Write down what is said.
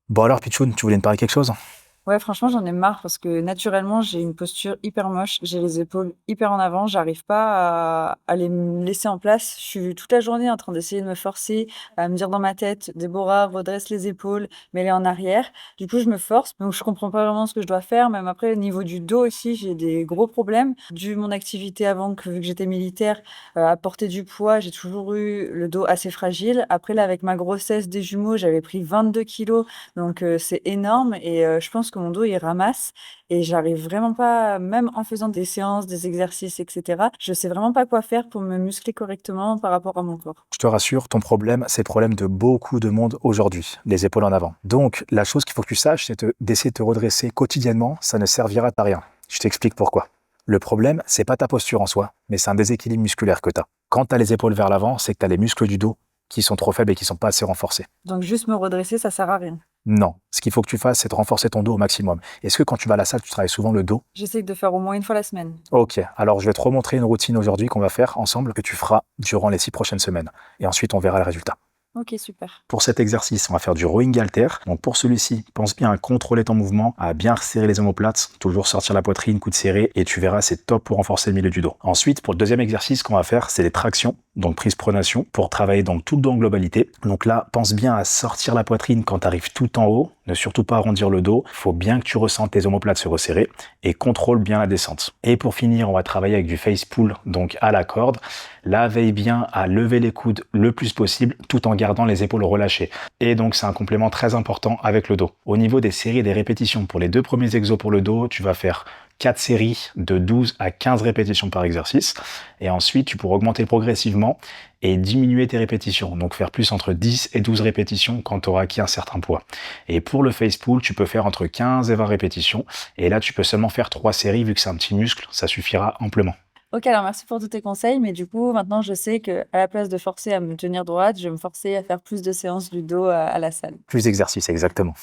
Bon alors, Pichoun, tu voulais me parler quelque chose? Ouais, franchement, j'en ai marre parce que naturellement, j'ai une posture hyper moche. J'ai les épaules hyper en avant. J'arrive pas à les me laisser en place. Je suis toute la journée en train d'essayer de me forcer, à me dire dans ma tête, Déborah, redresse les épaules, mets-les en arrière. Du coup, je me force. Donc, je comprends pas vraiment ce que je dois faire. Même après, au niveau du dos aussi, j'ai des gros problèmes. Dû mon activité avant, que vu que j'étais militaire, à porter du poids, j'ai toujours eu le dos assez fragile. Après, là, avec ma grossesse des jumeaux, j'avais pris 22 kilos. Donc, c'est énorme et je pense que mon dos, il ramasse et j'arrive vraiment pas, même en faisant des séances, des exercices, et cetera, je sais vraiment pas quoi faire pour me muscler correctement par rapport à mon corps. Je te rassure, ton problème, c'est le problème de beaucoup de monde aujourd'hui, les épaules en avant. Donc, la chose qu'il faut que tu saches, d'essayer de te redresser quotidiennement, ça ne servira à rien. Je t'explique pourquoi. Le problème, c'est pas ta posture en soi, mais c'est un déséquilibre musculaire que tu as. Quand tu as les épaules vers l'avant, c'est que tu as les muscles du dos qui sont trop faibles et qui sont pas assez renforcés. Donc juste me redresser, ça sert à rien. Non, ce qu'il faut que tu fasses, c'est de renforcer ton dos au maximum. Est-ce que quand tu vas à la salle, tu travailles souvent le dos? J'essaie de faire au moins une fois la semaine. Ok, alors je vais te remontrer une routine aujourd'hui qu'on va faire ensemble, que tu feras durant les 6 prochaines semaines. Et ensuite, on verra le résultat. Ok, super. Pour cet exercice, on va faire du rowing halter. Donc pour celui-ci, pense bien à contrôler ton mouvement, à bien resserrer les omoplates, toujours sortir la poitrine, coude serré, et tu verras, c'est top pour renforcer le milieu du dos. Ensuite, pour le deuxième exercice qu'on va faire, c'est les tractions, donc prise pronation, pour travailler donc tout le dos en globalité. Donc là, pense bien à sortir la poitrine quand tu arrives tout en haut, ne surtout pas arrondir le dos, il faut bien que tu ressentes tes omoplates se resserrer, et contrôle bien la descente. Et pour finir, on va travailler avec du face pull, donc à la corde. Là, veille bien à lever les coudes le plus possible, tout en gardant les épaules relâchées. Et donc, c'est un complément très important avec le dos. Au niveau des séries et des répétitions, pour les deux premiers exos pour le dos, tu vas faire 4 séries de 12 à 15 répétitions par exercice. Et ensuite, tu pourras augmenter progressivement et diminuer tes répétitions. Donc, faire plus entre 10 et 12 répétitions quand tu auras acquis un certain poids. Et pour le face pull, tu peux faire entre 15 et 20 répétitions. Et là, tu peux seulement faire 3 séries vu que c'est un petit muscle, ça suffira amplement. Ok, alors merci pour tous tes conseils, mais du coup, maintenant, je sais que à la place de forcer à me tenir droite, je vais me forcer à faire plus de séances du dos à la salle. Plus d'exercices, exactement.